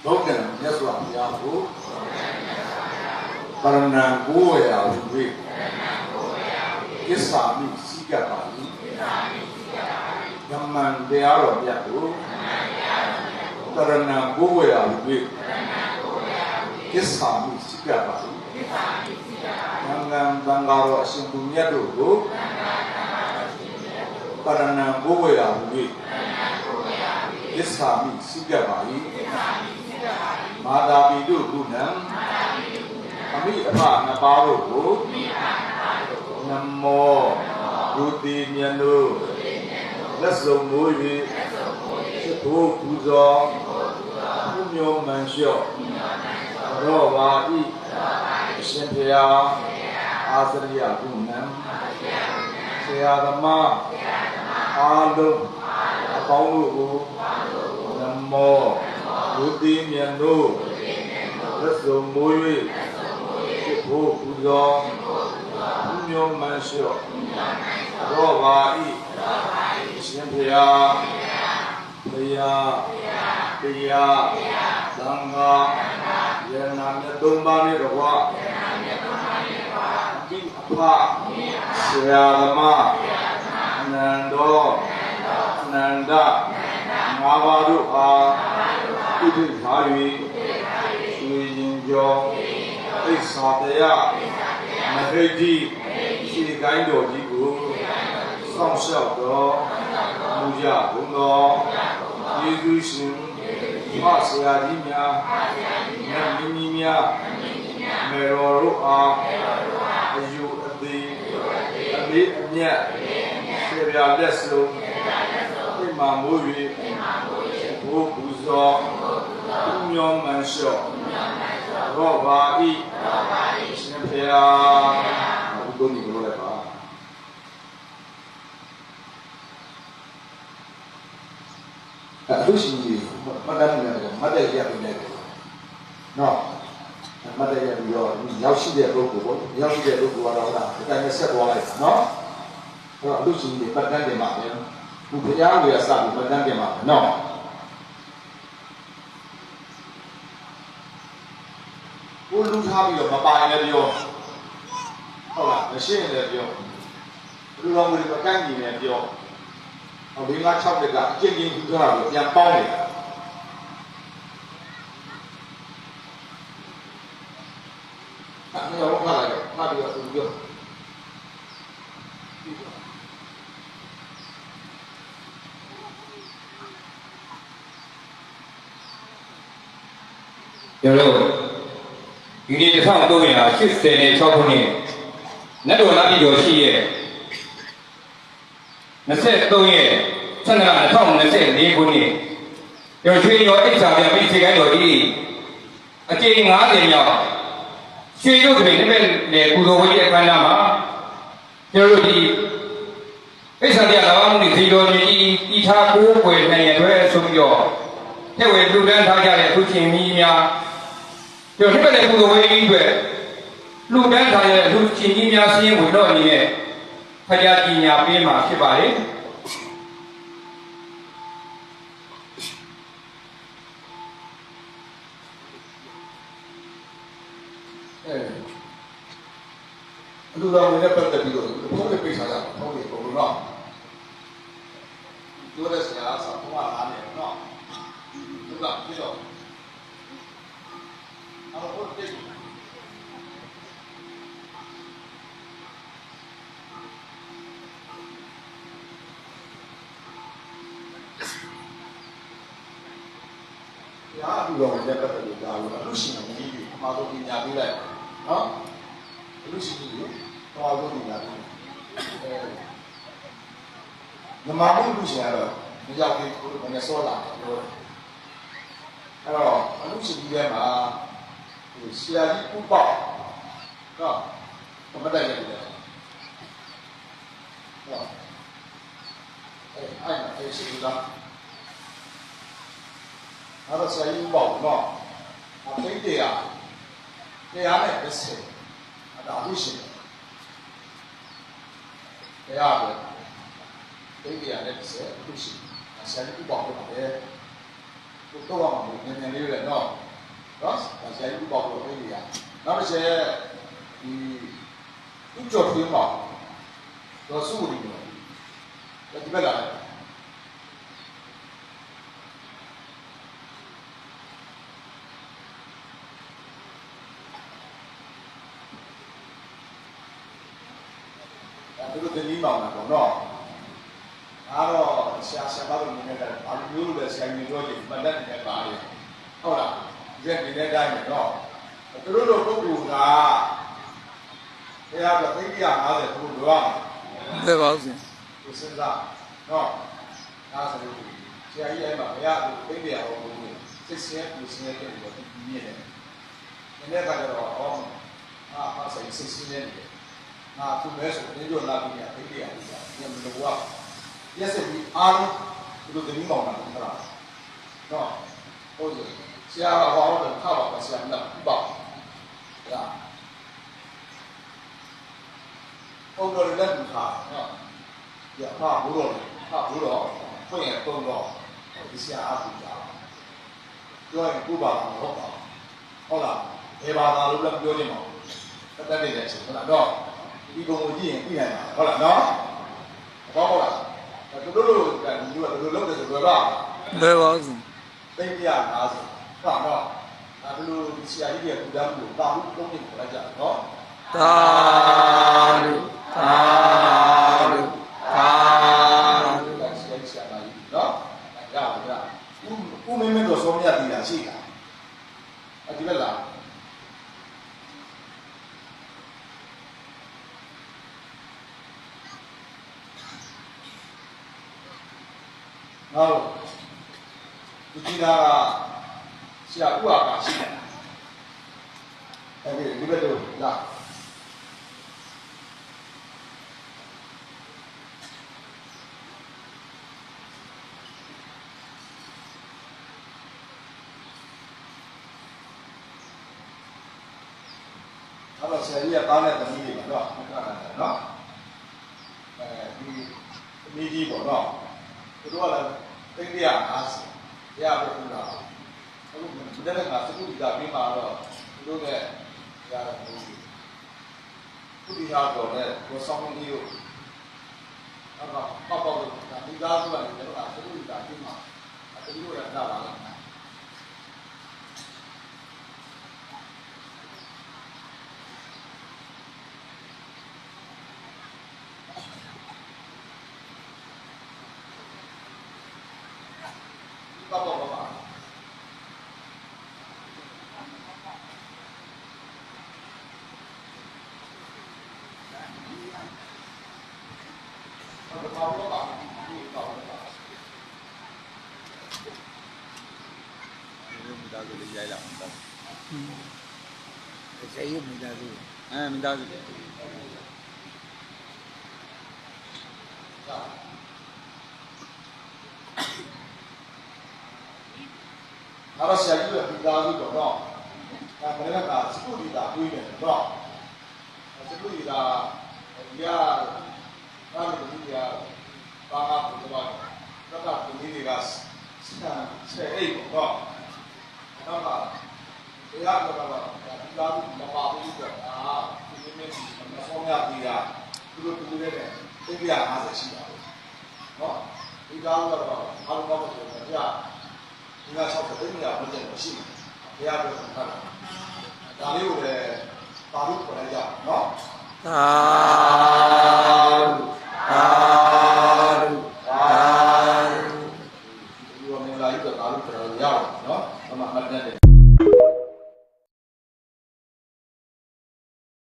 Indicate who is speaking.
Speaker 1: ဟုတ်တယ်မြတ်စွာဘုရားကိုပရဏံကိုယ်ရာဝိကိစ္ဆာမိစိကပါလိဓမ္မံတရားတော်မြတ်ကိုပရဏံကိုယ်ရာဝိကိစ္ဆာမိစိကပါလိသံဃာသံဃာတော်အရှင်သူမြတ်တို့ကိုပရဏံကိုယ်ရာဝိကိစ္ဆာမိစိကပါလိမာတာပိတုကုဏံအမိအဖနှစ်ပါးတို့ကိုနမောဒုတိယမြတ်တို့လက်စုံမိုး၍သဘိုးပူဇော်ဘုမျိုးမန်လျှော့ရောပါဤအရှင်ဘုရားအာသရိယကုဏံဆရာသမားအားလုံးအပေါင်းတို့ကိုနမောဒုတိယမြတ်တို့လက်စုံမိုး၍သဘိုးပူဇော်ဘုမျိုးမန်လျှော့ရောပါဤအရှင်ဘုရားတရားသံဃာယနာမြတ်သုံးပါးနဲ့တကွာဒီအဖဆရာသမားအနန္တောအနန္တငါးပါးတို့အားဥဒိထား၍ရွှေရင်ကျော်အိစ္ဆာတရားမဟိတိရှိကိုင်းတော်ကြီးကိုစောင့်ရှောက်တော်မူကြကုန်တော်ယေရှုရှင်မဆရာကြီးများမြတ်မင်းကြီးများမေတော်တို့အားအယူအသေးအလေးအမြတ်ဆေပြလက်စုံပြမမိုး၍ဘိုးပူဇော်သူမျိုးမန်လျှော့ရောပါဤရှင်ဖျားဘုဒ္ဓညီလို့လည်းပါအခုရှိကြီးမတတ်နေတယ်မတ်တက်ရပြီလေနော်မတ်တက်ရပြီးတော့ရောက်ရှိတဲ့ပုဂ္ဂိုလ်ပေါ့ရောက်ရှိတဲ့ပုဂ္ဂိုလ်ကတော့ဒါအတိုင်းနဲ့ဆက်သွားလိုက်နော်အဲ့တော့အခုရှိကြီးပတ်တန်းတင်ပါမယ်ဘုရားဝေရစပြီးပတ်တန်းတင်ပါမယ်နော်ဘုလူထားပြီးတော့မပိုင်လည်းပြောဟုတ်လားမရှင်းလည်းပြောလူတော်မူတွေကကန့်ကြီးလည်းပြောဟော5 6တက်ကအကျဉ်းချင်းထူထားပြီးပြန်ပေါင်းနေတာအဲ့တော့ဖတ်လိုက်တော့ဖတ်ပြီးတော့သူပြော
Speaker 2: ကျွန်တော်ဒီနေ့1386ခုနှစ်နတ်တော်လာပြည်တော်ရှိရဲ့23ရက်12 2024ခုနှစ်ကျော်ရွှေရောအိစ္ဆာပြန်ပြီးခြေကိုင်းတော်ဒီအကျဉ်း50မြောက်ရွှေရုပ်တွေနဲ့လေပူဇော်ဝေးရဲ့အခမ်းအနားမှာကျွန်တော်တို့ဒီအိစ္ဆာတရားလာမှုနေဇီတော်ကြီးဤထားကိုးကွယ်နိုင်ရတဲ့ဆိုပြီးတော့တဲ့ဝေလူတန်းထားကြတဲ့သူချင်းကြီးများကျွန်တော်ဒီဘက်နဲ့ပူဇော်ဝေးကြီးအတွက်လူတန်းထားရတဲ့လူချင်းကြီးများစည်းဝင်တော့အနေနဲ့ဖရာကြီးညာပေးမှာဖြစ်ပါလေ
Speaker 1: လူတော်ဝင်တဲ့ပတ်သက်ပြီးတော့ဘုန်းကြီးပြေးစားတာဘုန်းကြီးဘုံတော့ပြောတဲ့ဆရာဆောင်းပါလာတယ်နော်လူကပြေးတော့အဲ့တော့ဘုန်းကြီးရာလူတော်ဝင်တဲ့ပတ်သက်ပြီးဒါလို့လူရှင်ကြီးအမှားဆုံးညာပေးလိုက်နော်လူရှိကြီးတော့ဘုရားကနမဘုလူရှိရတော့ဒီကြောင့်ဒီကိုလည်းစောလာတယ်အဲ့တော့လူရှိကြီးထဲမှာဆရာကြီးဥပ္ပတော့မတတ်ရတယ်ဟုတ်အဲ့ရှိကြီးကအဲ့တော့ဆရာကြီးဥပ္ပတော့အသိတရားနဲ့တစ်ဆယ်ဒါအမှုရှင်တရားပဲသိတရားနဲ့တစ်ဆယ်အမှုရှင်ဆရာကြီးဥပ္ပါဒ်ပါတယ်ဘု တော့အောင်နည်းနည်းလေးပဲနော်နော်ဆရာကြီးပေါ့လို့ပြေးရနောက်တစ်ချက်ဒီသူ့ကြော်သွင်းပါတော့စုနေတယ်ဒီဘက်လာသူတို့တင်ပြီးမှောင်တာပေါ့နော်အားတော့ဆရာမတို့နေနေတာဘာလို့လို့လဲဆရာကြီးပြောကြည့်မှတ်တတ်နေပါလေဟုတ်လားဒီနေတဲ့တိုင်းပဲနော်သူတို့လိုပုဂ္ဂိုလ်ကတရားတော့သိရ50ခုလိုရမယ်
Speaker 3: 对吧？是。
Speaker 1: ဒီစဉ်းစားနော်ဒါဆိုလို့ဆရာကြီးအဲ့မှာဘုရားကိုသိရအောင်လို့စစ်စဲပြစဲတဲ့လို့ဒီနည်းနဲ့ဒီနေ့ကတော့ဟာစစ်စဲနေတယ်သူမဲဆိုနေကြလာပြီးသိရအောင်ဒီမလို့ကရက်စပြီးအားလုံးဒီလိုတင်မောင်းတာဟုတ်လားနော်ဟုတ်တယ်ဆရာကဟောတော့ခါပါဆရာကပေါ့ဒါဟုတ်တော့လက်ကူထားနော်ရပါဘူးတော့ဖွင့်ရတော့ဒီဆရာအပူတာပြောရင်ကိုပါမှာဟုတ်ပါဟုတ်လားဘယ်ဘာသာလို့လည်းပြောနေမှာတက်နေတဲ့အချိန်ဟုတ်လားတော့ဒီပုံကိုကြည့်ရင်သိနိုင်ပါဟုတ်လားနော်ဟုတ်လားတို့တို့ကဒီလိုလုပ်တယ်ဆိုတော့
Speaker 3: 对吧？是。
Speaker 1: သိပြ50ဟုတ်တော့ဒါလိုဆရာကြီးရဲ့ပူတမ်းမှုကိုတာဘူးသုံးနေခေါ်လိုက်ကြနော်
Speaker 3: တာလူတာလူတာလူ
Speaker 1: ဆရာကြီးနော်ရပါဦးမင်းတို့ဆုံးမြတ်တည်တာရှိတာဒီဘက်လားဟုတ်ဒီကဆရာဥအာကရှိတယ်ဒီဘက်တို့လာဆရာကြီးကတားတဲ့သမီးတွေပေါ့နော်ဒီသမီးကြီးပေါ့နော်သူတို့ကလည်းသိရ50ရပါဘူးလားအခုဒီတဲ့ကစကူဒီကပြီးမှတော့သူတို့နဲ့ရတယ်ခုဒီဟာတော့လည်းကိုဆောင်နေလို့ပေါ့လို့ဒီကားကလည်းတို့ကစကူဒီကပြီးမှသူတို့လည်းလာပါလား爸爸。
Speaker 3: 谁又没在录？
Speaker 2: 没在录。
Speaker 1: ဒါတော့ဆရာကြီးကဒီသားစုတော့နော်ဒါမနေ့ကစကူဒီတာတွေးနေတယ်နော်စကူဒီတာဒီကဘာလို့ဒီကဘာမှမလုပ်ပါဘူးတော့ဒီနေ့ကဆက်အိတ်ပေါ့နော်တော့တရားကတော့ဒီသားစုမပါဘူးတော့ဒီနေ့မဆုံးရသေးတာသူတို့တူနေတဲ့တိကျ50ရှိတာနော်ဒီသားကတော့အားလုံးတော့ဆိုတော့ကြာဒီက60သိန်းရမကျန်မရှိဘူး။ဘုရားပြောတာ။ဒါလေးကိုလည်းပါလို့ခေါ်လိုက်ကြနော်
Speaker 3: ။သာလူသာလူသာလူ
Speaker 1: ဒီလိုမျိုးလာပြီးတော့ဒါလို့ခေါ်ရအောင်နော်။အမှတ်တမ်းတယ်